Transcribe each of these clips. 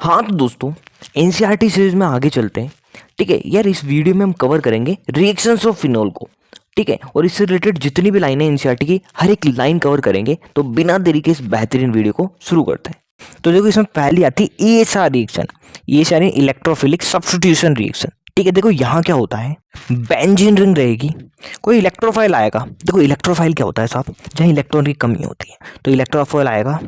हाँ तो दोस्तों, एनसीईआरटी सीरीज में आगे चलते हैं। ठीक है यार, इस वीडियो में हम कवर करेंगे रिएक्शंस ऑफ फिनोल को। ठीक है, और इससे रिलेटेड जितनी भी लाइनें एनसीईआरटी की, हर एक लाइन कवर करेंगे। तो बिना देरी के इस बेहतरीन वीडियो को शुरू करते हैं। तो देखो, इसमें पहली आती है ESR reaction. ESR electrophilic substitution reaction. ठीक है, देखो यहाँ क्या होता है, बेंजीन रिंग रहेगी, कोई इलेक्ट्रोफाइल आएगा। देखो इलेक्ट्रोफाइल क्या होता है साहब, जहाँ इलेक्ट्रॉन की कमी होती है तो इलेक्ट्रोफाइल आएगा,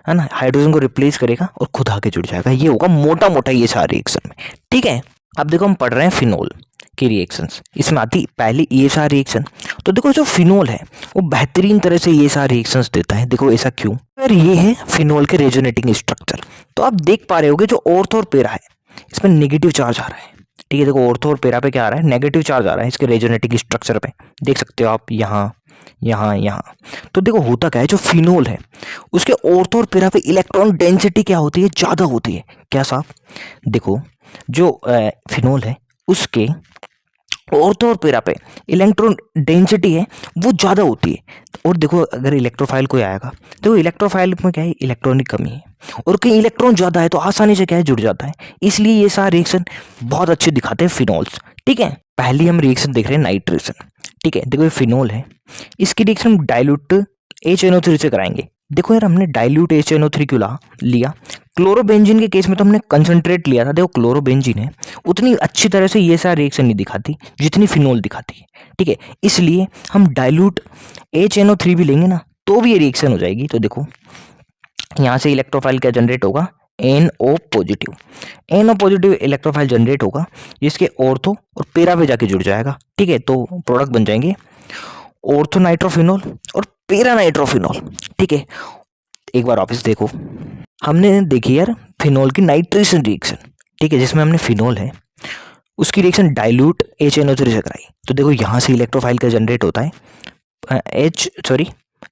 है ना, हाइड्रोजन को रिप्लेस करेगा और खुद आके जुड़ जाएगा। ये होगा मोटा मोटा ये सारे रिएक्शन में। ठीक है, अब देखो हम पढ़ रहे हैं फिनोल की रिएक्शंस। इसमें आती पहली ईएसआर रिएक्शन। तो देखो जो फिनोल है वो बेहतरीन तरह से ईएसआर रिएक्शंस देता है। देखो ऐसा क्यों, अगर ये है फिनोल के रेजोनेटिंग स्ट्रक्चर। तो आप देख पा रहे होगे जो ऑर्थो और पेरा है, इसमें नेगेटिव चार्ज आ रहा है। ठीक है, देखो ऑर्थो और पेरा पे क्या आ रहा है, नेगेटिव चार्ज आ रहा है इसके रेजोनेटिंग स्ट्रक्चर पे। देख सकते हो आप यहाँ यहाँ यहाँ। तो देखो होता क्या है, जो फिनोल है उसके ऑर्थो और पेरा पे इलेक्ट्रॉन डेंसिटी क्या होती है, ज़्यादा होती है। क्या साहब, देखो जो फिनोल है उसके ऑर्थो और पेरा पे इलेक्ट्रॉन डेंसिटी है वो ज़्यादा होती है। और देखो अगर इलेक्ट्रोफाइल कोई आएगा, देखो इलेक्ट्रोफाइल में क्या है, इलेक्ट्रॉन की कमी है और कहीं इलेक्ट्रॉन ज़्यादा है तो आसानी से क्या है, जुड़ जाता है। इसलिए ये सारे रिएक्शन बहुत अच्छे दिखाते हैं फिनोल्स। ठीक है, पहली हम रिएक्शन देख रहे हैं नाइट्रेशन। ठीक है, देखो ये फिनोल है, इसकी रिएक्शन डाइल्यूट HNO3 से कराएंगे। देखो यार, हमने डाइल्यूट HNO3 क्यों लिया, क्लोरोबेंजीन के केस में तो हमने कंसंट्रेट लिया था। देखो क्लोरोबेंजीन है, उतनी अच्छी तरह से ये सारा रिएक्शन नहीं दिखाती जितनी फिनोल दिखाती है। ठीक है, इसलिए हम डाइल्यूट HNO3 भी लेंगे ना तो भी ये रिएक्शन हो जाएगी। तो देखो यहाँ से इलेक्ट्रोफाइल क्या जनरेट होगा, NO positive. NO positive electrophile generate होगा जिसके ऑर्थो और पेरा पे जाके जुड़ जाएगा। ठीक है, तो प्रोडक्ट बन जाएंगे ऑर्थो नाइट्रोफिनोल और पेरा नाइट्रोफिनोल। ठीक है, एक बार वापस देखो, हमने देखी यार फिनोल की नाइट्रेशन रिएक्शन। ठीक है, जिसमें हमने फिनोल है उसकी रिएक्शन डाइल्यूट HNO3 से कराई। तो देखो यहाँ से इलेक्ट्रोफाइल का जनरेट होता है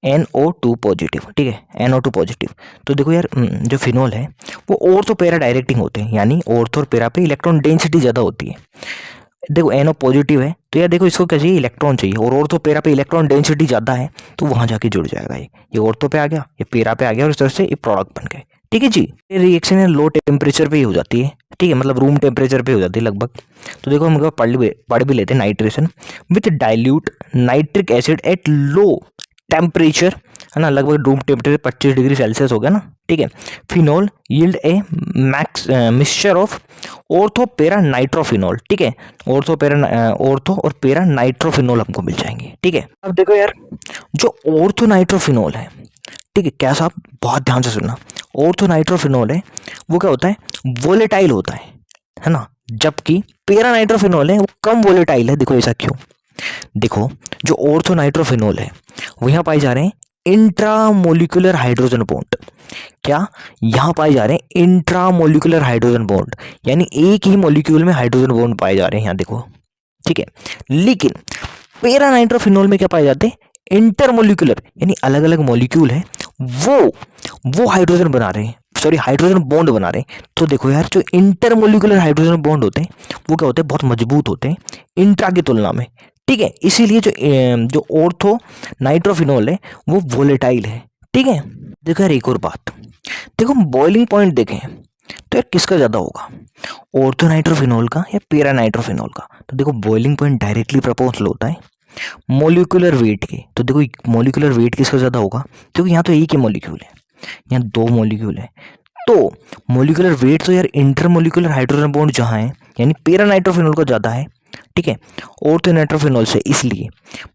NO2 पॉजिटिव। ठीक है, NO2 पॉजिटिव। तो देखो यार, जो फिनोल है वो ऑर्थो पेरा डायरेक्टिंग होते हैं, यानी ऑर्थो और पेरा पे इलेक्ट्रॉन डेंसिटी ज़्यादा होती है। देखो NO पॉजिटिव है तो यार देखो इसको क्या चाहिए, इलेक्ट्रॉन चाहिए, और ऑर्थो पेरा पे इलेक्ट्रॉन डेंसिटी ज़्यादा है तो वहाँ जाके जुड़ जाएगा। ये ऑर्थो पे आ गया, ये पेरा पे आ गया और इस तरह से ये प्रोडक्ट बन गए। ठीक है जी, ये रिएक्शन है लो टेम्परेचर पे ही हो जाती है। ठीक है, मतलब रूम टेम्परेचर पे हो जाती है लगभग। तो देखो हम पढ़ भी लेते हैं, nitration with dilute nitric acid at low temperature, है ना, लगभग रूम टेम्परेचर 25 डिग्री सेल्सियस हो गया ना। ठीक है, phenol yield a mixture of ortho पेरा नाइट्रोफिनोल। ठीक है, ऑर्थो और पेरा नाइट्रोफिनोल हमको मिल जाएंगे। ठीक है, अब देखो यार, जो ऑर्थो नाइट्रोफिनोल है, ठीक है, क्या साहब बहुत ध्यान से सुनना, ऑर्थो नाइट्रोफिनोल है वो क्या होता है, वोलेटाइल होता है ना, जबकि पेरा नाइट्रोफिनोल है वो कम वोलेटाइल है। देखो ऐसा क्यों, देखो जो ऑर्थो नाइट्रोफिनोल है वो यहाँ पाए जा रहे हैं इंट्रामोलिकुलर हाइड्रोजन बॉन्ड। क्या यहाँ पाए जा रहे हैं इंट्रामोलिकुलर हाइड्रोजन बॉन्ड, यानी एक ही मॉलिक्यूल में हाइड्रोजन बॉन्ड पाए जा रहे हैं यहाँ देखो। ठीक है, लेकिन पेरा नाइट्रोफिनोल में क्या पाए जाते हैं, इंटरमोलिकुलर, यानी अलग अलग मॉलिक्यूल है वो हाइड्रोजन बना रहे हैं, सॉरी हाइड्रोजन बॉन्ड बना रहे हैं। तो देखो यार, जो इंटरमोलिकुलर हाइड्रोजन बॉन्ड होते हैं वो क्या होते हैं, बहुत मजबूत होते हैं इंट्रा की तुलना में। ठीक है, इसीलिए जो ऑर्थो नाइट्रोफिनोल है वो वोलेटाइल है। ठीक है, देखो यार एक और बात, देखो हम बॉइलिंग पॉइंट देखें तो यार किसका ज़्यादा होगा, ऑर्थो नाइट्रोफिनोल का या पेरा नाइट्रोफिनोल का। तो देखो बॉइलिंग पॉइंट डायरेक्टली प्रोपोर्शनल होता है मोलिकुलर वेट के। तो देखो मोलिकुलर वेट किसका ज़्यादा होगा, क्योंकि यहाँ तो एक ही मॉलिक्यूल है, यहाँ दो मॉलिक्यूल है। तो मोलिकुलर वेट तो यार इंटरमोलिकुलर हाइड्रोजन बॉन्ड जहाँ है, यानी पेरा नाइट्रोफिनोल का ज़्यादा है। ठीक है, ऑर्थो नाइट्रोफिनोल से, इसलिए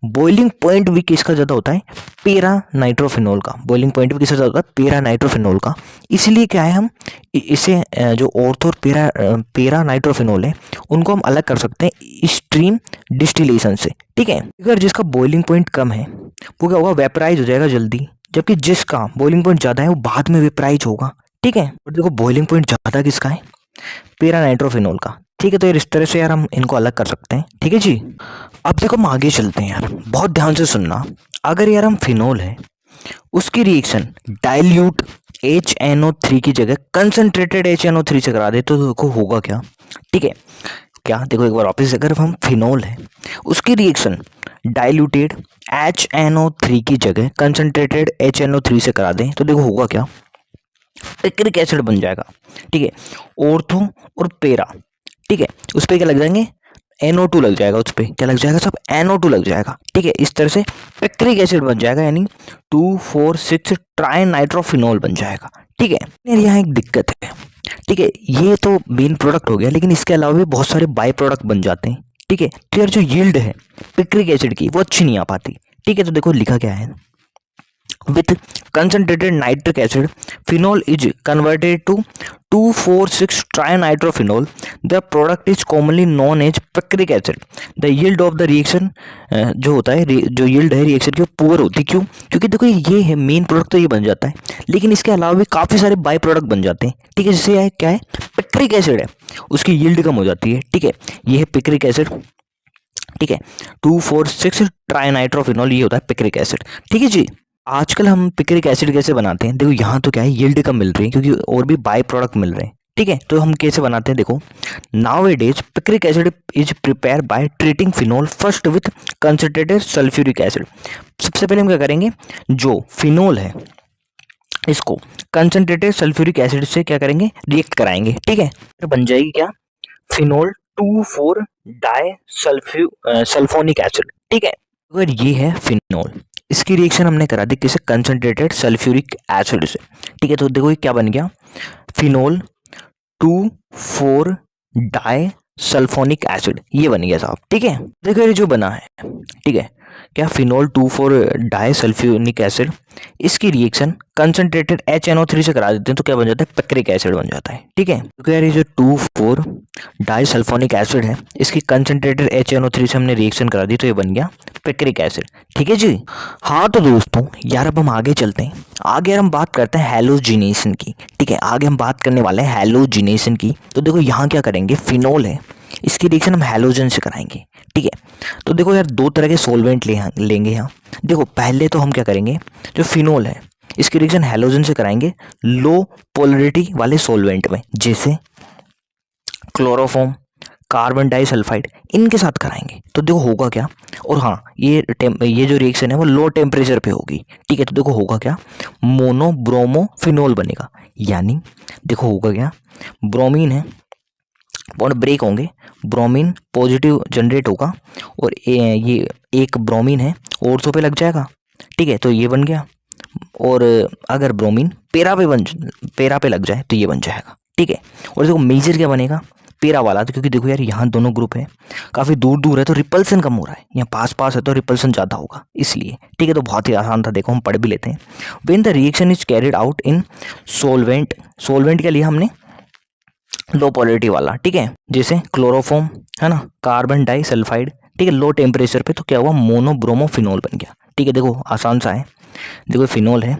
बॉइलिंग पॉइंट भी किसका ज़्यादा होता है, पेरा नाइट्रोफिनोल का। बॉइलिंग पॉइंट भी किसका ज़्यादा होता है, पेरा नाइट्रोफिनोल का। इसलिए क्या है, हम इसे जो ऑर्थो और पेरा नाइट्रोफिनोल है उनको हम अलग कर सकते हैं स्ट्रीम डिस्टिलेशन से। ठीक है, अगर जिसका बॉइलिंग पॉइंट कम है वो क्या होगा, वेपराइज हो जाएगा जल्दी, जबकि जिसका बॉइलिंग पॉइंट ज़्यादा है वो बाद में वेपराइज होगा। ठीक है, और देखो बॉइलिंग पॉइंट ज़्यादा किसका है, पेरा नाइट्रोफिनोल का। ठीक है, तो यार इस तरह से यार हम इनको अलग कर सकते हैं। ठीक है जी, अब देखो हम आगे चलते हैं यार, बहुत ध्यान से सुनना। अगर यार हम फिनोल है उसकी रिएक्शन डाइल्यूट HNO3 की जगह कंसंट्रेटेड HNO3 से करा दे तो देखो होगा क्या। ठीक है, क्या देखो एक बार वापस, अगर हम फिनोल है उसकी रिएक्शन डाइल्यूटेड HNO3 की जगह कंसंट्रेटेड HNO3 से करा दें तो देखो होगा क्या, पिक्रिक एसिड बन जाएगा। ठीक है, ऑर्थो और पेरा, ठीक है, उस पर क्या लग जाएंगे, NO2 लग जाएगा, उस पर क्या लग जाएगा सब, NO2 लग जाएगा। ठीक है, इस तरह से पिक्रिक एसिड बन जाएगा, यानी 2,4,6 ट्राई नाइट्रोफिनोल बन जाएगा। ठीक है, यार यहाँ एक दिक्कत है। ठीक है, ये तो मेन प्रोडक्ट हो गया, लेकिन इसके अलावा भी बहुत सारे बाय प्रोडक्ट बन जाते हैं। ठीक है, तो यार जो यील्ड है पिक्रिक एसिड की वो अच्छी नहीं आ पाती। ठीक है, तो देखो लिखा क्या है, with concentrated nitric acid phenol is converted to 2,4,6 trinitrophenol. The product is commonly known as picric acid. The yield of the reaction जो होता है, जो yield है रिएक्शन की, वो पुअर होती है। क्यों? क्योंकि देखो ये है मेन प्रोडक्ट, तो ये बन जाता है, लेकिन इसके अलावा भी काफ़ी सारे बाय प्रोडक्ट बन जाते हैं। ठीक है, जैसे यह क्या है, पिक्रिक एसिड है, उसकी यील्ड कम हो जाती है। ठीक है, ये है पिक्रिक एसिड। ठीक है, 2,4,6 ट्राइनाइट्रोफिनॉल, ये होता है पिक्रिक एसिड। ठीक है जी, आजकल हम पिक्रिक एसिड कैसे बनाते हैं, देखो यहाँ तो क्या है, यील्ड कम मिल रही है क्योंकि और भी बाय प्रोडक्ट मिल रहे हैं। ठीक है, तो हम कैसे बनाते हैं, देखो now it is picric acid is prepare by treating phenol first with concentrated sulphuric acid. सबसे पहले हम क्या करेंगे, जो फिनोल है इसको कंसंट्रेटेड सल्फ्यूरिक एसिड से क्या करेंगे, रिएक्ट कराएंगे। ठीक है, तो बन जाएगी क्या, फिनोल 2,4 डाई सल्फोनिक एसिड। ठीक है, अगर ये है फिनोल, इसकी रिएक्शन हमने करा दी किसे, कंसंट्रेटेड सल्फ्यूरिक एसिड से। ठीक है, तो देखो ये क्या बन गया, फिनोल 2,4 डाई सल्फोनिक एसिड, ये बन गया साहब। ठीक है, देखो ये जो बना है, ठीक है, क्या फिनोल 2,4 डाई सल्फ्यूरिक एसिड, इसकी रिएक्शन कंसंट्रेटेड HNO3 से करा देते हैं, तो क्या बन जाता है, पिक्रिक एसिड बन जाता है। ठीक है, तो यार ये जो 2,4 डाई सल्फोनिक एसिड है, इसकी कंसंट्रेटेड HNO3 से हमने रिएक्शन करा दी, तो ये बन गया पिक्रिक एसिड। ठीक है जी। हाँ तो दोस्तों यार अब हम आगे चलते हैं, आगे यार हम बात करते हैं हैलोजिनेशन की। ठीक है, आगे हम बात करने वाले हैं हैलोजिनेशन की। तो देखो यहाँ क्या करेंगे, फिनोल है, इसकी रिएक्शन हम हैलोजन से कराएंगे। ठीक है, तो देखो यार दो तरह के सोलवेंट लेंगे यहाँ। देखो पहले तो हम क्या करेंगे, जो फिनोल है इसकी रिएक्शन हैलोजन से कराएंगे लो पोलरिटी वाले सोलवेंट में, जैसे क्लोरोफॉर्म, कार्बन डाइसल्फाइड, इनके साथ कराएंगे। तो देखो होगा क्या, और हाँ ये जो रिएक्शन है वो लो टेम्परेचर पे होगी। ठीक है, तो देखो होगा क्या, मोनोब्रोमोफिनोल बनेगा। यानी देखो होगा क्या, ब्रोमीन है, बॉन्ड ब्रेक होंगे, ब्रोमीन पॉजिटिव जनरेट होगा, और ये एक ब्रोमीन है ऑर्थो पे लग जाएगा। ठीक है, तो ये बन गया, और अगर ब्रोमीन पेरा पे लग जाए तो ये बन जाएगा। ठीक है, और देखो मेजर क्या बनेगा, पेरा वाला, तो क्योंकि देखो यार यहाँ दोनों ग्रुप है, काफ़ी दूर दूर है तो रिपल्सन कम हो रहा है, यहाँ पास पास है तो रिपल्सन ज़्यादा होगा, इसलिए। ठीक है, तो बहुत ही आसान था, देखो हम पढ़ भी लेते हैं। When the reaction is carried out in solvent, solvent के लिए हमने लो पोलरिटी वाला, ठीक है, जैसे क्लोरोफॉर्म है ना, कार्बन डाइसल्फाइड, ठीक है, लो टेम्परेचर पे, तो क्या हुआ, मोनोब्रोमोफिनोल बन गया। ठीक है, देखो आसान सा है, देखो फिनोल है,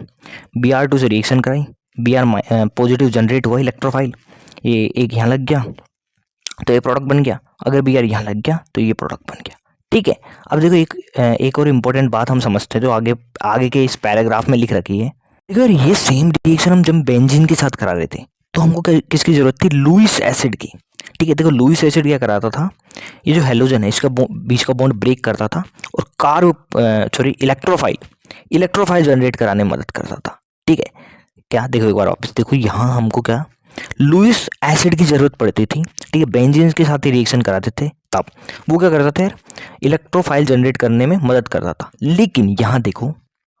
Br2 से रिएक्शन कराई, Br पॉजिटिव जनरेट हुआ इलेक्ट्रोफाइल, ये एक यहाँ लग गया तो ये प्रोडक्ट बन गया, अगर Br यहाँ लग गया तो ये प्रोडक्ट बन गया। ठीक है, अब देखो एक और इम्पोर्टेंट बात हम समझते हैं जो आगे के इस पैराग्राफ में लिख रखी है। देखो यार ये सेम रिएक्शन हम जब बेंजीन के साथ करा रहे थे तो हमको किसकी जरूरत थी, लुईस एसिड की। ठीक है, देखो लुईस एसिड क्या कराता था, ये जो हेलोजन है इसका बीच का बॉन्ड ब्रेक करता था और इलेक्ट्रोफाइल जनरेट कराने में मदद करता था। ठीक है, क्या देखो एक बार वापस देखो, यहाँ हमको क्या लुईस एसिड की जरूरत पड़ती थी। ठीक है, बेंजीन के साथ ही रिएक्शन कराते थे, तब वो क्या करता था यार, इलेक्ट्रोफाइल जनरेट करने में मदद करता था। लेकिन यहाँ देखो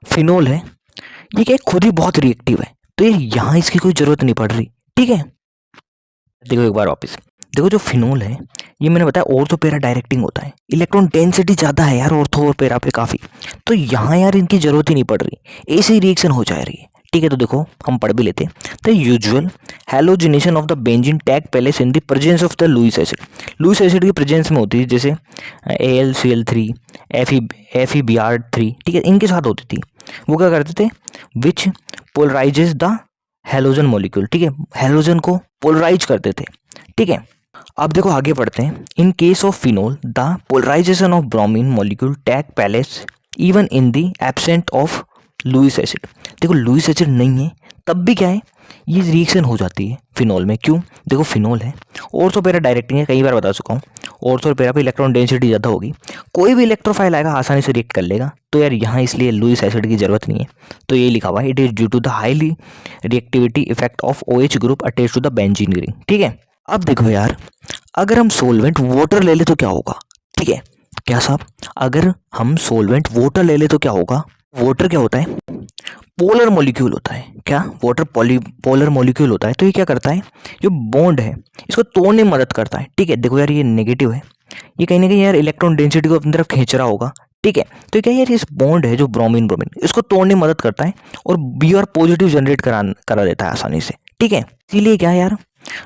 फिनोल है, ये क्या खुद ही बहुत रिएक्टिव है, तो ये यहाँ इसकी कोई जरूरत नहीं पड़ रही। ठीक है, देखो एक बार वापस देखो, जो फिनोल है ये मैंने बताया ऑर्थो पेरा डायरेक्टिंग होता है, इलेक्ट्रॉन डेंसिटी ज़्यादा है यार ऑर्थो और पेरा पे काफ़ी, तो यहाँ यार इनकी जरूरत ही नहीं पड़ रही, ऐसे ही रिएक्शन हो जा रही है। ठीक है, तो देखो हम पढ़ भी लेते हैं, the usual halogenation of the benzene take place in the presence of the Lewis acid. Lewis acid की प्रेजेंस में होती है, जैसे AlCl3, FeBr3, ठीक है, इनके साथ होती थी। वो क्या करते थे, विच पोलराइजेज द हेलोजन मॉलिक्यूल। ठीक है, हेलोजन को पोलराइज करते थे। ठीक है, अब देखो आगे पढ़ते हैं, in case of phenol the polarization of bromine molecule take place even in the absent of Lewis acid. देखो लुईस एसिड नहीं है तब भी क्या है, ये रिएक्शन हो जाती है फिनोल में। क्यों, देखो फिनोल है ऑर्थो पेरा डायरेक्टिंग है, कई बार बता चुका हूँ, ऑर्थो और पैरा पे इलेक्ट्रॉन डेंसिटी ज़्यादा होगी, कोई भी इलेक्ट्रोफाइल आएगा आसानी से रिएक्ट कर लेगा। तो यार यहाँ इसलिए लुईस एसिड की ज़रूरत नहीं है। तो ये लिखा हुआ है, it is due to the highly reactivity effect of OH group attach to the benzene ring. ठीक है, अब देखो यार, अगर हम सोलवेंट वाटर ले ले तो क्या होगा। ठीक है, क्या साहब, अगर हम सोलवेंट वाटर ले ले तो क्या होगा। वाटर क्या होता है, पोलर मॉलिक्यूल होता है। क्या, वाटर पोलर मॉलिक्यूल होता है। तो ये क्या करता है, जो बॉन्ड है इसको तोड़ने में मदद करता है। ठीक है, देखो यार ये नेगेटिव है, ये कहीं ना कहीं यार इलेक्ट्रॉन डेंसिटी को अपनी तरफ खींच रहा होगा। ठीक है, तो क्या यार, इस बॉन्ड है जो ब्रोमीन ब्रोमीन इसको तोड़ने में मदद करता है और Br पॉजिटिव जनरेट करा देता है आसानी से। ठीक है, इसीलिए क्या यार,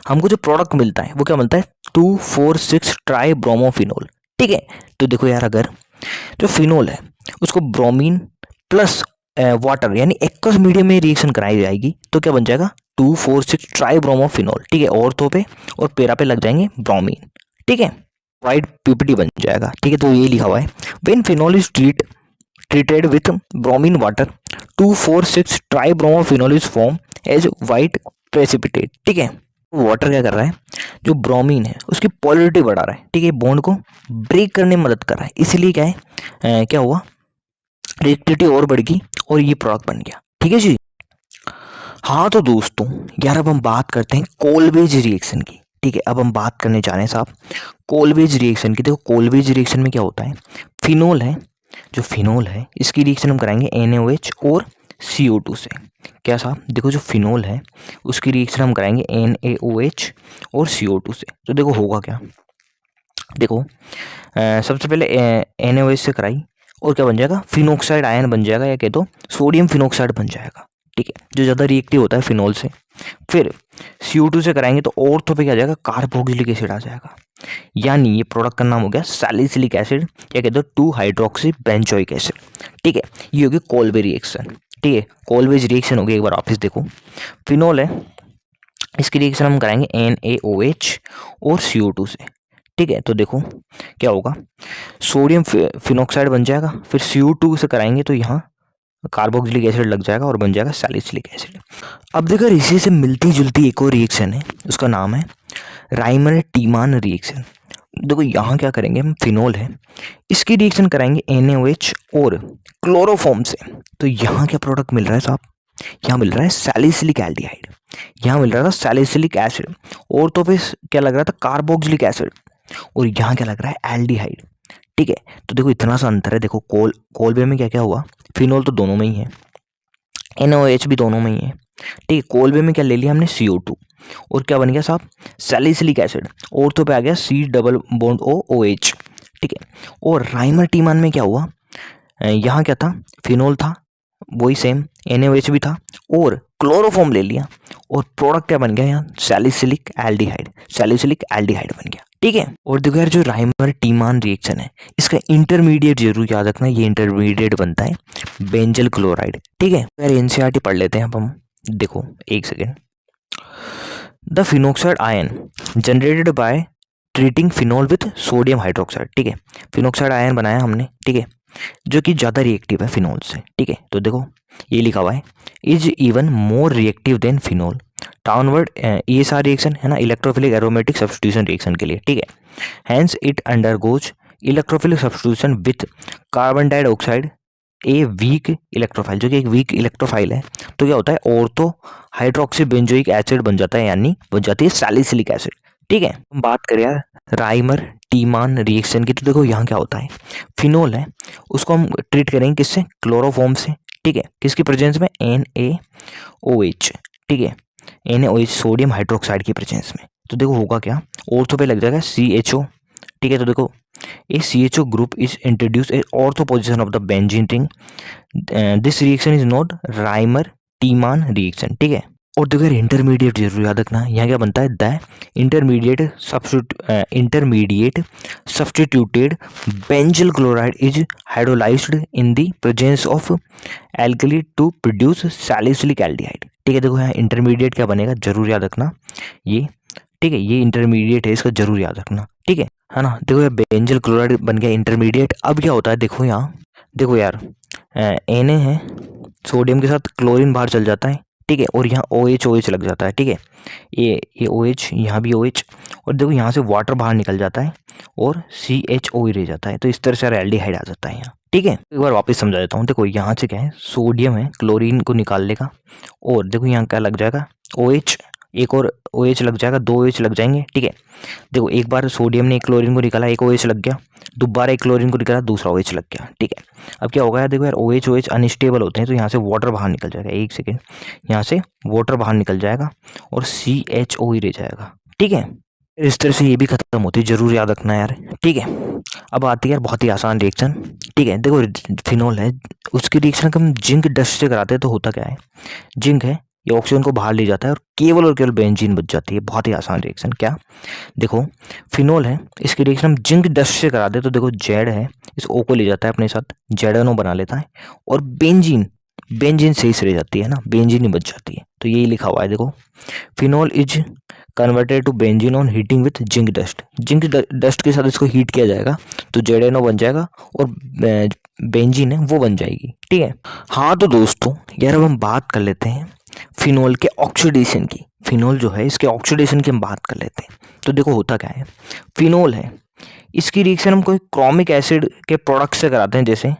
हमको जो प्रोडक्ट मिलता है वो क्या मिलता है, 2,4,6 ट्राई ब्रोमोफिनोल। ठीक है, तो देखो यार, अगर जो फिनोल है उसको ब्रोमीन प्लस वाटर यानी एक्वस मीडियम में रिएक्शन कराई जाएगी तो क्या बन जाएगा, 2,4,6 ट्राई ब्रोमोफिनोल। ठीक है, ऑर्थो पे और पेरा पे लग जाएंगे ब्रोमीन। ठीक है, वाइट पीपीटी बन जाएगा। ठीक है, तो ये लिखा हुआ है, when phenol is treated with bromine water 2,4,6 tribromophenol is form as white precipitate. ठीक है, वाटर क्या कर रहा है, जो ब्रोमीन है उसकी पोलरिटी बढ़ा रहा है। ठीक है, बॉन्ड को ब्रेक करने में मदद कर रहा है, इसलिए क्या है, क्या हुआ, रिएक्टिविटी और बढ़ गई और ये प्रोडक्ट बन गया। ठीक है जी। हाँ तो दोस्तों यार, अब हम बात करते हैं कोलवेज रिएक्शन की। ठीक है, अब हम बात करने जा रहे हैं साहब कोलवेज रिएक्शन की। देखो कोलवेज रिएक्शन में क्या होता है, फिनोल है, जो फिनोल है इसकी रिएक्शन हम कराएंगे NaOH और CO2 से। क्या साहब, देखो जो फिनोल है उसकी रिएक्शन हम कराएंगे NaOH और CO2 से। तो देखो होगा क्या, देखो सबसे पहले NaOH से कराई और क्या बन जाएगा, फिनोक्साइड आयन बन जाएगा, या कह दो सोडियम फिनोक्साइड बन जाएगा। ठीक है, जो ज़्यादा रिएक्टिव होता है फिनोल से। फिर CO2 से कराएंगे तो ऑर्थो पे क्या आ जाएगा, कार्बोक्सिलिक एसिड आ जाएगा, यानी ये प्रोडक्ट का नाम हो गया सैलिसिलिक एसिड, या कहते हो 2 हाइड्रोक्सी बेंजोइक एसिड। ठीक है, ये होगी कोलवे रिएक्शन। ठीक है, कोलवेज रिएक्शन होगी, एक बार वापस देखो, फिनोल है इसकी रिएक्शन हम कराएंगे NaOH और CO2 से। ठीक है, तो देखो क्या होगा, सोडियम फिनोक्साइड बन जाएगा, फिर CO2 से कराएंगे तो यहाँ कार्बोक्सिलिक एसिड लग जाएगा और बन जाएगा सैलिसिलिक एसिड। अब देखो इसी से मिलती जुलती एक और रिएक्शन है, उसका नाम है राइमर टीमान रिएक्शन। देखो यहाँ क्या करेंगे, हम फिनोल है इसकी रिएक्शन कराएंगे NaOH और क्लोरोफॉर्म से। तो यहाँ क्या प्रोडक्ट मिल रहा है साहब, यहाँ मिल रहा है सैलिसिलिक एल्डिहाइड, यहाँ मिल रहा था सैलिसिलिक एसिड, और तो फिर क्या लग रहा था, कार्बोक्सिलिक एसिड, और यहाँ क्या लग रहा है, एल्डिहाइड। ठीक है, तो देखो इतना सा अंतर है। देखो कोलवे में क्या क्या हुआ, फिनोल तो दोनों में ही है, NaOH भी दोनों में ही है। ठीक है, कोलवे में क्या ले लिया हमने, CO2, और क्या बन गया साहब, सैलिसिलिक एसिड, और तो पे आ गया C⋅O OH। ठीक है, और राइमर टीमान में क्या हुआ, यहाँ क्या था, फिनोल था वही सेम, NaOH भी था, और क्लोरोफॉर्म ले लिया, और प्रोडक्ट क्या बन गया यहाँ, सैलिसिलिक एल्डिहाइड बन गया। ठीक है, और देखो यार, जो राइमर टीमान रिएक्शन है इसका इंटरमीडिएट जरूर याद रखना, ये इंटरमीडिएट बनता है बेंजल क्लोराइड। ठीक है यार, NCERT पढ़ लेते हैं अब हम। देखो एक second, the phenoxide ion generated by treating phenol with sodium hydroxide. ठीक है, फिनोक्साइड आयन बनाया हमने, ठीक है, जो कि ज़्यादा रिएक्टिव है फिनोल से। ठीक है, तो देखो ये लिखा हुआ है, is even more reactive than phenol downward ESR reaction है ना, इलेक्ट्रोफिलिक एरोमेटिक सब्स्टिट्यूशन रिएक्शन के लिए। ठीक है, hence it undergoes electrophilic substitution with carbon dioxide a weak electrophile, जो कि एक वीक इलेक्ट्रोफाइल है। तो क्या होता है, ऑर्थो हाइड्रोक्सी बेंजोइक एसिड बन जाता है, यानी बन जाती है सैलिसिलिक एसिड। ठीक है, हम बात करें यार राइमर टीमान रिएक्शन की, तो देखो यहाँ क्या होता है, फिनोल है उसको हम ट्रीट करेंगे किससे, क्लोरोफॉर्म से। ठीक है, किसकी प्रेजेंस में, NaOH। ठीक है, NaOH सोडियम हाइड्रोक्साइड की प्रेजेंस में। तो देखो होगा क्या, ऑर्थो पे लग जाएगा CHO। ठीक है, तो देखो a CHO group is introduced at ortho position of the benzene ring. This reaction is not Reimer-Tiemann reaction. ठीक है, और देखो यार इंटरमीडिएट जरूर याद रखना, यहाँ क्या बनता है, the intermediate substituted benzal chloride is hydrolysed in the presence of alkali to produce salicylic aldehyde. ठीक है, देखो यहाँ इंटरमीडिएट क्या बनेगा, जरूर याद रखना ये। ठीक है, ये इंटरमीडिएट है, इसका जरूर याद रखना। ठीक है ना, देखो यार बेंजल क्लोराइड बन गया इंटरमीडिएट। अब क्या होता है, देखो यहाँ देखो यार Na है, सोडियम के साथ क्लोरीन बाहर चल जाता है। ठीक है, और यहाँ OH लग जाता है, ठीक है, ये OH, यहाँ भी OH, और देखो यहाँ से वाटर बाहर निकल जाता है और CHO रह जाता है। तो इस तरह से एल्डिहाइड आ जाता है यहाँ, ठीक है। एक बार वापस समझा देता हूँ। देखो यहाँ से क्या है, सोडियम है, क्लोरीन को निकाल लेगा, और देखो यहाँ क्या लग जाएगा, OH, एक और OH लग जाएगा, 2 OH लग जाएंगे, ठीक है। देखो एक बार सोडियम ने एक क्लोरीन को निकाला, एक OH लग गया, दोबारा एक क्लोरीन को निकाला, दूसरा OH लग गया, ठीक है। अब क्या होगा यार, देखो यार OH अनस्टेबल होते हैं, तो यहाँ से वाटर बाहर निकल जाएगा, एक सेकेंड, यहाँ से वाटर बाहर निकल जाएगा और CHO ही रह जाएगा, ठीक है। इस तरह से ये भी खत्म होती है, जरूर याद रखना यार, ठीक है। अब आती है यार बहुत ही आसान रिएक्शन, ठीक है। देखो फिनोल है, उसकी रिएक्शन को हम जिंक डस्ट से कराते हैं, तो होता क्या है, जिंक है, ये ऑक्सीजन को बाहर ले जाता है और केवल बेंजीन बच जाती है। बहुत ही आसान रिएक्शन। क्या, देखो फिनोल है, इसकी रिएक्शन हम जिंक डस्ट से करा दे, तो देखो जेड है, इस O को ले जाता है अपने साथ, जेडनो बना लेता है, और बेंजीन सही से रह जाती है ना, बेंजीन ही बच जाती है। तो यही लिखा हुआ है, देखो phenol is converted to benzene on heating with zinc dust के साथ इसको हीट किया जाएगा, तो जेडनो बन जाएगा और बेंजीन है वो बन जाएगी, ठीक है। हाँ तो दोस्तों यार अब हम बात कर लेते हैं फिनोल के ऑक्सीडेशन की। फिनोल जो है इसके ऑक्सीडेशन की हम बात कर लेते हैं। तो देखो होता क्या है, फिनोल है, इसकी रिएक्शन हम कोई क्रोमिक एसिड के प्रोडक्ट से कराते हैं, जैसे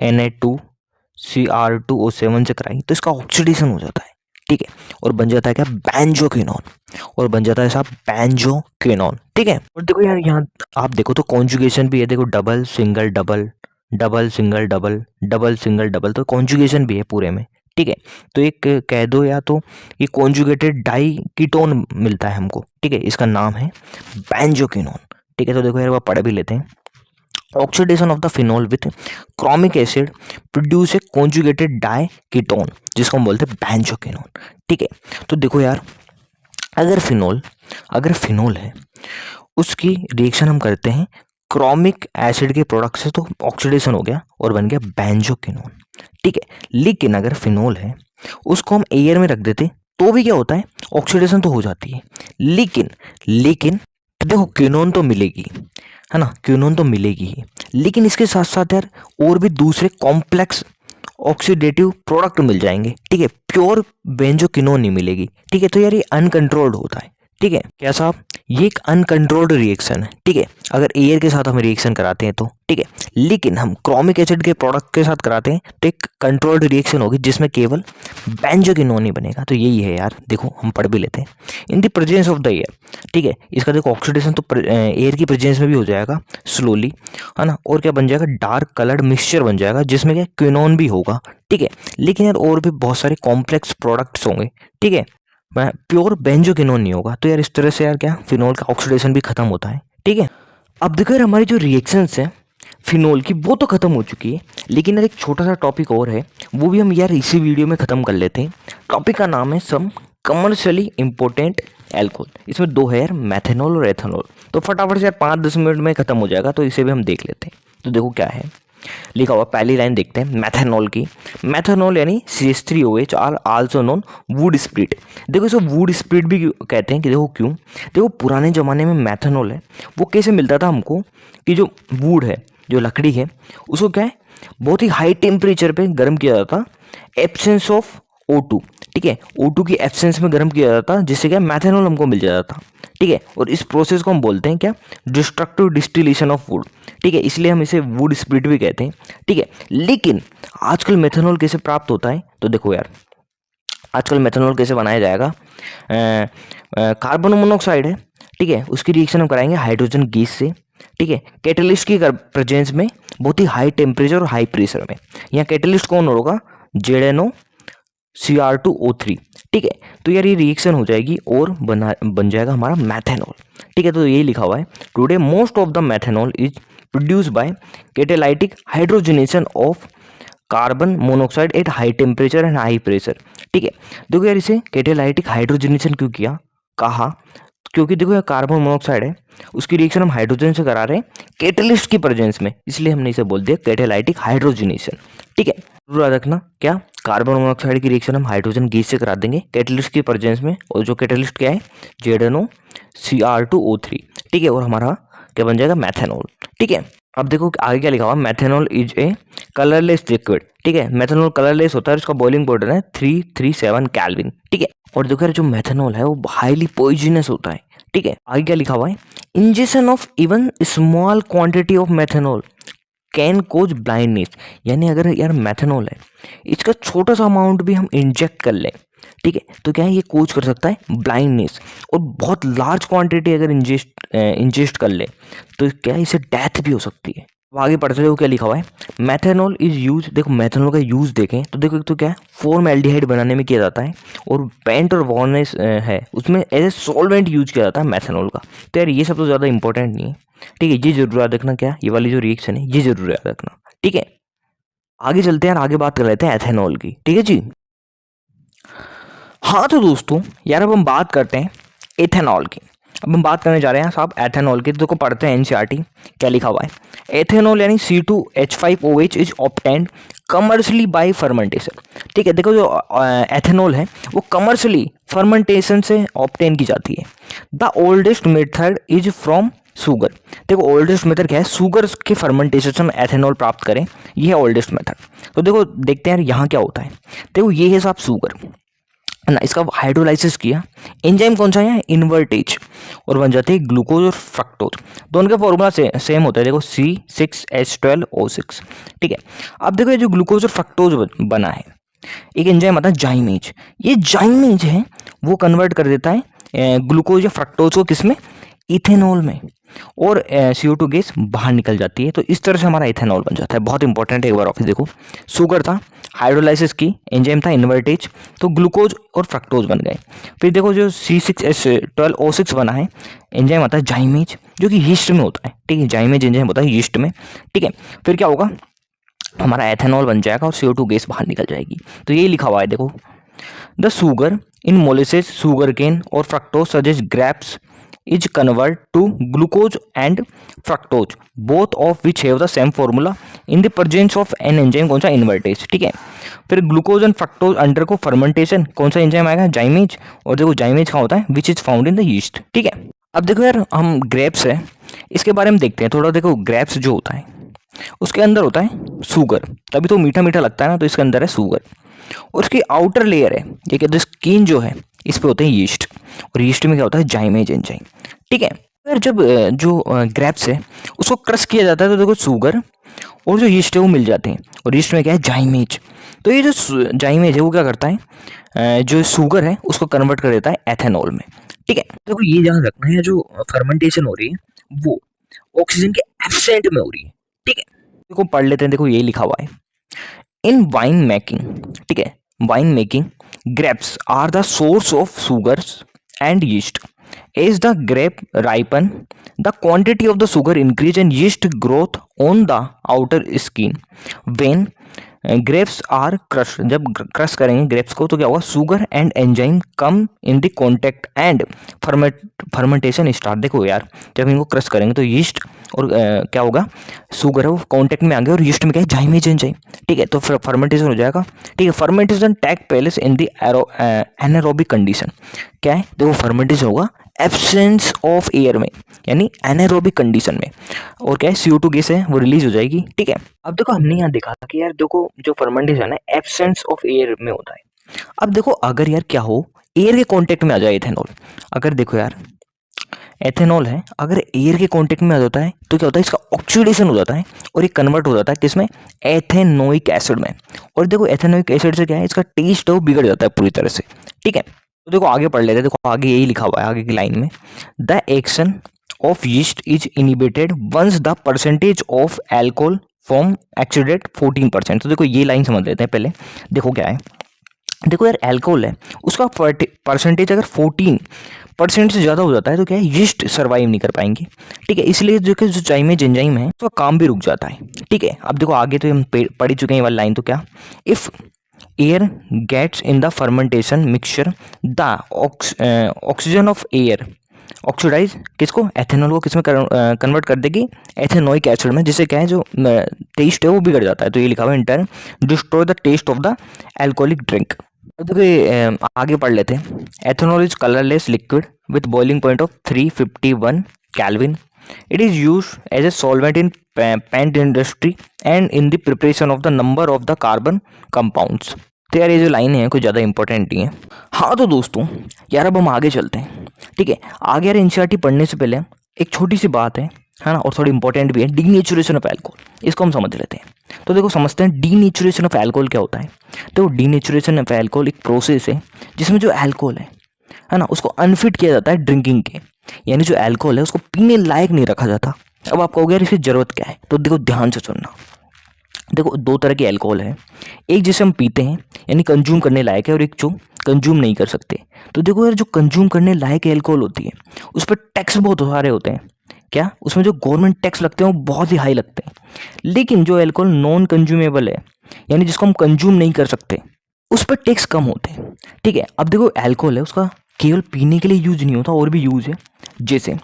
Na2Cr2O7 से कराई, तो इसका ऑक्सीडेशन हो जाता है, ठीक है, और बन जाता है क्या, बेंजोक्विनोन, और बन जाता है साहब बेंजोक्विनोन, ठीक है। और देखो यार यहाँ आप देखो तो कॉन्जुगेशन भी है, देखो double single double, double single double, double single double, तो कॉन्जुगेशन भी है पूरे में, ठीक है। तो एक कह दो या तो ये कॉन्जुगेटेड डाई कीटोन मिलता है हमको, ठीक है, इसका नाम है बेंजोक्विनोन, ठीक है। तो देखो यार वो पढ़ भी लेते हैं। Oxidation of the phenol with chromic acid produce a conjugated diketone, जिसको हम बोलते हैं बेंजोक्विनोन, ठीक है। तो देखो यार अगर फिनोल है, उसकी रिएक्शन हम करते हैं क्रोमिक एसिड के प्रोडक्ट से, तो ऑक्सीडेशन हो गया और बन गया बेंजोक्विनोन, ठीक है। लेकिन अगर फिनोल है, उसको हम एयर में रख देते तो भी क्या होता है, ऑक्सीडेशन तो हो जाती है, लेकिन देखो क्विनोन तो मिलेगी, है ना, क्विनोन तो मिलेगी ही, लेकिन इसके साथ साथ यार और भी दूसरे कॉम्प्लेक्स ऑक्सीडेटिव प्रोडक्ट मिल जाएंगे, ठीक है, प्योर बेंजोक्विनोन नहीं मिलेगी, ठीक है। तो यार ये अनकंट्रोल्ड होता है, ठीक है। क्या साहब, ये एक अनकंट्रोल्ड रिएक्शन है, ठीक है, अगर एयर के साथ हम रिएक्शन कराते हैं तो, ठीक है। लेकिन हम क्रोमिक एसिड के प्रोडक्ट के साथ कराते हैं तो एक कंट्रोल्ड रिएक्शन होगी जिसमें केवल बेंजोक्विनोन ही बनेगा। तो यही है यार, देखो हम पढ़ भी लेते हैं, इन the presence of the air, ठीक है, इसका देखो ऑक्सीडेशन तो एयर की प्रेजेंस में भी हो जाएगा स्लोली, है ना, और क्या बन जाएगा, डार्क कलर्ड मिक्सचर बन जाएगा जिसमें क्या क्विनोन भी होगा, ठीक है। लेकिन यार और भी बहुत सारे कॉम्प्लेक्स प्रोडक्ट्स होंगे, ठीक है, प्योर बेंजोक्विनोन नहीं होगा। तो यार इस तरह से यार क्या, फिनोल का ऑक्सीडेशन भी खत्म होता है, ठीक है। अब देखो यार हमारी जो रिएक्शंस है फिनोल की वो तो खत्म हो चुकी है, लेकिन यार एक छोटा सा टॉपिक और है, वो भी हम यार इसी वीडियो में खत्म कर लेते हैं। टॉपिक का नाम है सम कमर्शियली इंपॉर्टेंट एल्कोहल। इसमें दो है यार, मैथेनॉल और एथेनॉल। तो फटाफट से यार 5-10 मिनट में खत्म हो जाएगा, तो इसे भी हम देख लेते हैं। तो देखो क्या है लिखा हुआ, पहली लाइन देखते हैं मैथेनॉल की। मैथेनॉल यानी CH3OH are also known wood spirit. देखो इसको वुड स्प्रिट भी कहते हैं, कि देखो क्यों, देखो पुराने ज़माने में मैथेनॉल है वो कैसे मिलता था हमको, कि जो वुड है, जो लकड़ी है, उसको क्या है बहुत ही हाई टेम्परेचर पे गर्म किया जाता था, एब्सेंस ऑफ O2, ठीक है, O2 की एब्सेंस में गर्म किया जाता था, जिससे क्या मैथेनॉल हमको मिल जाता था, ठीक है। और इस प्रोसेस को हम बोलते हैं क्या, डिस्ट्रक्टिव डिस्टिलेशन ऑफ वुड, ठीक है, इसलिए हम इसे वुड स्प्लिट भी कहते हैं, ठीक है। लेकिन आजकल मेथेनॉल कैसे प्राप्त होता है, तो देखो यार आजकल मेथेनॉल कैसे बनाया जाएगा, कार्बन मोनोऑक्साइड है, ठीक है, उसकी रिएक्शन हम कराएंगे हाइड्रोजन गैस से, ठीक है, कैटलिस्ट की प्रेजेंस में बहुत ही हाई टेम्परेचर और हाई प्रेशर में। यहाँ कैटलिस्ट कौन होगा, ZnOCr2O3, ठीक है। तो यार ये रिएक्शन हो जाएगी और बन जाएगा हमारा मैथेनॉल, ठीक है। तो यही लिखा हुआ है, today most of the methanol is produce by catalytic hydrogenation of carbon monoxide at high temperature and high pressure, ठीक है। देखो यार इसे कैटालाइटिक हाइड्रोजनेशन क्यों किया, कहा क्योंकि देखो यार कार्बन मोनोऑक्साइड है, उसकी रिएक्शन हम हाइड्रोजन से करा रहे हैं कैटलिस्ट की प्रेजेंस में, इसलिए हमने इसे बोल दिया कैटालाइटिक हाइड्रोजनेशन, ठीक है। जरूर याद रखना क्या, कार्बन मोनोऑक्साइड की रिएक्शन हम हाइड्रोजन गैस से करा देंगे कैटलिस्ट की प्रेजेंस में, और जो कैटलिस्ट क्या है ZnOCr2O3, ठीक है, और हमारा क्या बन जाएगा मैथेनॉल, ठीक है। अब देखो आगे क्या लिखा हुआ, methanol is a colourless liquid. ठीक है, मेथेनॉल कलरलेस होता है, उसका बॉइलिंग पॉइंट है 337 केल्विन। ठीक है, और देखो यार जो मेथेनॉल है वो हाईली पॉइजनस होता है। ठीक है, आगे क्या लिखा हुआ है, injection of even small quantity of methanol can cause blindness. यानी अगर यार मेथेनॉल है, इसका छोटा सा अमाउंट भी हम इंजेक्ट कर लें, ठीक है, तो क्या है ये कोज कर सकता है ब्लाइंडनेस। और बहुत लार्ज क्वांटिटी अगर इंजेस्ट कर ले तो क्या है, इससे डेथ भी हो सकती है। अब आगे पढ़ते देखो क्या लिखा हुआ है, मेथेनॉल इज यूज। देखो मेथेनॉल का यूज देखें तो देखो एक तो क्या है, फॉर्मएल्डिहाइड बनाने में किया जाता है, और पेंट और वार्निश है उसमें एज ए सॉल्वेंट यूज किया जाता है मेथेनॉल का। तो यार ये सब तो ज़्यादा इंपॉर्टेंट नहीं है। ठीक है, ये जरूर याद रखना, क्या ये वाली जो रिएक्शन है ये जरूर याद रखना। ठीक है, आगे चलते हैं यार, आगे बात कर लेते हैं एथेनॉल की। ठीक है जी। हाँ तो दोस्तों यार अब हम बात करते हैं एथेनॉल की। अब हम बात करने जा रहे हैं साहब एथेनॉल की। तो देखो पढ़ते हैं एनसीईआरटी क्या लिखा हुआ है, एथेनॉल यानी C2H5OH is obtained commercially bye fermentation. ठीक है, देखो जो एथेनॉल है वो कमर्शियली फर्मेंटेशन से ऑब्टेन की जाती है। The oldest method is from sugar. देखो ओल्डेस्ट मेथड क्या है, शुगर के फर्मेंटेशन से हम एथेनॉल प्राप्त करें, ये है ओल्डेस्ट मेथड। तो देखो देखते हैं यार यहाँ क्या होता है। देखो ये है साहब शुगर ना, इसका हाइड्रोलाइसिस किया, एंजाइम कौन सा है, इन्वर्टेज, और बन जाते हैं ग्लूकोज और फ्रक्टोज। दोनों के फॉर्मूला सेम होता है, देखो C6H12O6। ठीक है, अब देखो ये जो ग्लूकोज और फ्रक्टोज बना है, एक एंजाइम आता है जाइमेज। ये जाइमेज है वो कन्वर्ट कर देता है ग्लूकोज या फ्रक्टोज को किसमें, इथेनॉल में, और CO2 गैस बाहर निकल जाती है। तो इस तरह से हमारा इथेनॉल बन जाता है। बहुत इंपॉर्टेंट है, एक बार ऑफिस देखो, शुगर था, हाइड्रोलाइसिस की, एंजाइम था इन्वर्टेज, तो ग्लूकोज और फ्रक्टोज बन गए। फिर देखो जो C6H12O6 बना है, एंजाइम आता है जाइमेज जो कि यीस्ट में होता है। ठीक है, जाइमेज एंजाइम होता है यीस्ट में। ठीक है, फिर क्या होगा, हमारा एथेनॉल बन जाएगा और CO2 गैस बाहर निकल जाएगी। तो यही लिखा हुआ है देखो, the sugar in molasses, sugar cane और fructose suggest grapes is convert to glucose and fructose, both of which have the same formula in the presence of an enzyme कौन सा, इन्वर्टेज। ठीक है, फिर ग्लूकोज एंड फ्रक्टोज अंडर को fermentation, कौन सा enzyme आएगा, जाइमेज, और देखो जाइमेज कहाँ होता है, which is found in the yeast. ठीक है, अब देखो यार हम ग्रेप्स है इसके बारे में देखते हैं थोड़ा। देखो ग्रेप्स जो होता है उसके अंदर होता है शुगर, तभी तो मीठा मीठा लगता है ना, तो इसके अंदर है शुगर, और उसकी आउटर लेयर है ये कहते स्किन जो है, इस पे होते हैं यीस्ट, और यीस्ट में क्या होता है, जाइमेज एंजाइम। ठीक है, फिर जब जो ग्रेप्स है उसको क्रश किया जाता है तो देखो शुगर और जो यीस्ट है वो मिल जाते हैं, और यीस्ट में क्या है, जाइमेज। तो ये जो जाइमेज है वो क्या करता है, जो शुगर है उसको कन्वर्ट कर देता है एथेनॉल में। ठीक है, देखो ये ध्यान रखना है, जो फर्मेंटेशन हो रही है वो ऑक्सीजन के एब्सेंट में हो रही है। ठीक है, देखो पढ़ लेते हैं, देखो ये लिखा हुआ है, इन वाइन मेकिंग। ठीक है, wine making grapes are the source of sugars and yeast. As the grape ripen, the quantity of the sugar increase and yeast growth on the outer skin. When grapes are crushed, जब crush करेंगे grapes को तो क्या होगा, sugar and enzyme come in the contact and fermentation start. देखो यार जब इनको क्रश करेंगे तो यीस्ट और क्या होगा, शुगर है वो कांटेक्ट में आ गया, और यीस्ट में क्या है, जाइमेज एंजाइम। ठीक है, तो फिर फर्मेंटेशन हो जाएगा। ठीक है, fermentation take place in the anaerobic condition. क्या है, देखो फर्मेंटेशन होगा एब्सेंस ऑफ एयर में, यानी एनारोबिक कंडीशन में, और क्या है, CO2 गैस है वो रिलीज हो जाएगी। ठीक है, अब देखो हमने यहाँ देखा था कि यार देखो जो फर्मेंटेशन है एब्सेंस ऑफ एयर में होता है। अब देखो अगर यार क्या हो, एयर के कांटेक्ट में आ जाए एथेनॉल, अगर देखो यार एथेनॉल है अगर एयर के कांटेक्ट में आ जाता है तो क्या होता है, इसका ऑक्सीडेशन हो जाता है और ये कन्वर्ट हो जाता है किसमें, एथेनोइक एसिड में। और देखो एथेनोइक एसिड से क्या है, इसका टेस्ट है वो बिगड़ जाता है पूरी तरह से। ठीक है, तो देखो आगे पढ़ लेते हैं, देखो आगे यही लिखा हुआ है आगे की लाइन में, the action of yeast is inhibited once the percentage of alcohol form exceeded 14%। तो देखो ये लाइन समझ लेते हैं पहले। देखो क्या है, देखो यार एल्कोहल है उसका परसेंटेज अगर 14% से ज़्यादा हो जाता है तो क्या है, यीस्ट सर्वाइव नहीं कर पाएंगे। ठीक है, इसलिए जो कि जो जाइमेज एंजाइम है उसका काम भी रुक जाता है। ठीक है, अब देखो आगे तो हम पढ़ ही चुके हैं ये वाली लाइन, तो क्या, if air gets in the fermentation mixture the oxygen of air oxidise किसको, एथेनॉल को किसमें कन्वर्ट कर देगी, एथेनोइक एसिड में, जिससे क्या है जो टेस्ट है वो बिगड़ जाता है। तो ये लिखा हुआ है, in turn destroy the taste of the alcoholic drink. देखिए आगे पढ़ लेते हैं, ethanol is colourless liquid with boiling point of 351 kelvin it is use as a solvent in paint industry and in the preparation of the number of the carbon compounds. तो यार ये जो line है कुछ ज़्यादा इंपॉर्टेंट नहीं है। हाँ तो दोस्तों यार अब हम आगे चलते हैं। ठीक है, आगे यार एनसीईआरटी पढ़ने से पहले एक छोटी सी बात है ना, और थोड़ी इंपॉर्टेंट भी है, डीनेचुरेशन ऑफ एल्कोहल, इसको हम समझ लेते हैं। तो देखो समझते हैं डीनेचुरेशन ऑफ एल्कोहल क्या होता है। तो डीनेचुरेशन ऑफ एल्कोहल एक प्रोसेस है जिसमें जो एल्कोहल है ना, उसको अनफिट किया जाता है ड्रिंकिंग के, यानी जो एल्कोहल है उसको पीने लायक नहीं रखा जाता। अब आप कहोगे यार इसकी ज़रूरत क्या है, तो देखो ध्यान से सुनना। देखो दो तरह की अल्कोहल है, एक जिसे हम पीते हैं यानी कंज्यूम करने लायक है, और एक जो कंज्यूम नहीं कर सकते। तो देखो यार जो कंज्यूम करने लायक अल्कोहल होती है उस पर टैक्स बहुत सारे होते हैं, क्या उसमें जो गवर्नमेंट टैक्स लगते हैं वो बहुत ही हाई लगते हैं। लेकिन जो अल्कोहल नॉन कंज्यूमेबल है यानी जिसको हम कंज्यूम नहीं कर सकते उस पर टैक्स कम होते हैं। ठीक है, अब देखो अल्कोहल है उसका केवल पीने के लिए यूज नहीं होता, और भी यूज है, जैसे है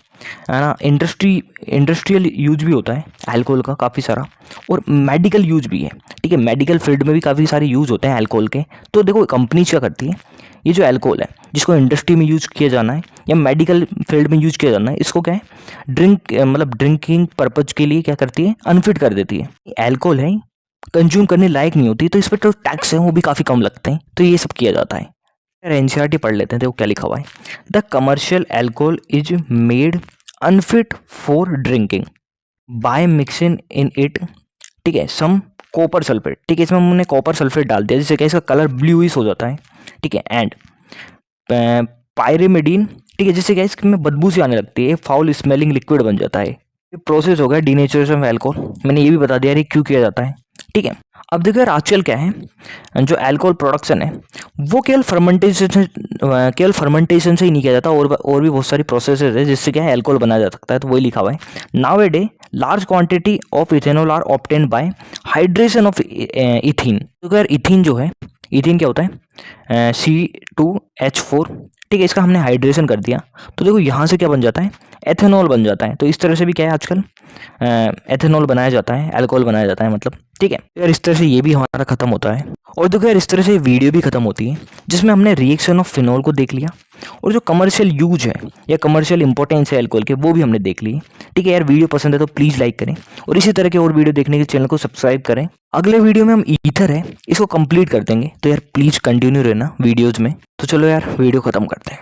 ना इंडस्ट्रियल यूज भी होता है अल्कोहल का काफ़ी सारा, और मेडिकल यूज भी है। ठीक है, मेडिकल फील्ड में भी काफ़ी सारे यूज होते हैं अल्कोहल के। तो देखो कंपनीज क्या करती है, ये जो अल्कोहल है जिसको इंडस्ट्री में यूज किया जाना है या मेडिकल फील्ड में यूज किया जाना है, इसको क्या है मतलब ड्रिंकिंग पर्पज के लिए क्या करती है, अनफिट कर देती है। अल्कोहल है कंज्यूम करने लायक नहीं होती, तो इस पर जो टैक्स है वो भी काफ़ी कम लगते हैं। तो ये सब किया जाता है। एनसीईआरटी पढ़ लेते हैं, देखो क्या लिखा हुआ है। The commercial alcohol is made unfit for drinking by mixing in it, ठीक है, सम कॉपर सल्फेट। ठीक है, इसमें हमने कॉपर सल्फेट डाल दिया जिससे क्या इसका कलर ब्लूइश हो जाता है। ठीक है, एंड पायरिमिडीन, ठीक है, जिससे क्या इसमें बदबू सी आने लगती है, फाउल स्मेलिंग लिक्विड बन जाता है। ये प्रोसेस हो गया डीनेचुरेशन ऑफ एल्कोहल। मैंने ये भी बता दिया ये क्यों किया जाता है। ठीक है, अब देखो यार आजकल क्या है, जो अल्कोहल प्रोडक्शन है वो केवल फर्मेंटेशन से ही नहीं किया जाता, और भी बहुत सारी प्रोसेसेस है जिससे क्या है अल्कोहल बनाया जा सकता है। तो वही लिखा हुआ है, now a day large quantity of ethanol are obtained by hydration of ethene. तो यार इथीन जो है, इथीन क्या होता है, C2H4। ठीक है, इसका हमने हाइड्रेशन कर दिया तो देखो यहाँ से क्या बन जाता है, एथेनॉल बन जाता है। तो इस तरह से भी क्या है आजकल एथेनॉल बनाया जाता है, अल्कोहल बनाया जाता है मतलब। ठीक है यार, इस तरह से ये भी हमारा खत्म होता है। और देखो यार इस तरह से वीडियो भी खत्म होती है जिसमें हमने रिएक्शन ऑफ फिनॉल को देख लिया, और जो कमर्शियल यूज है या कमर्शियल इंपॉर्टेंस है अल्कोहल के वो भी हमने देख ली। ठीक है यार, वीडियो पसंद है तो प्लीज़ लाइक करें, और इसी तरह के और वीडियो देखने के चैनल को सब्सक्राइब करें। अगले वीडियो में हम ईथर है इसको कंप्लीट कर देंगे, तो यार प्लीज़ कंटिन्यू रहना वीडियोज़ में। तो चलो यार वीडियो ख़त्म करते हैं।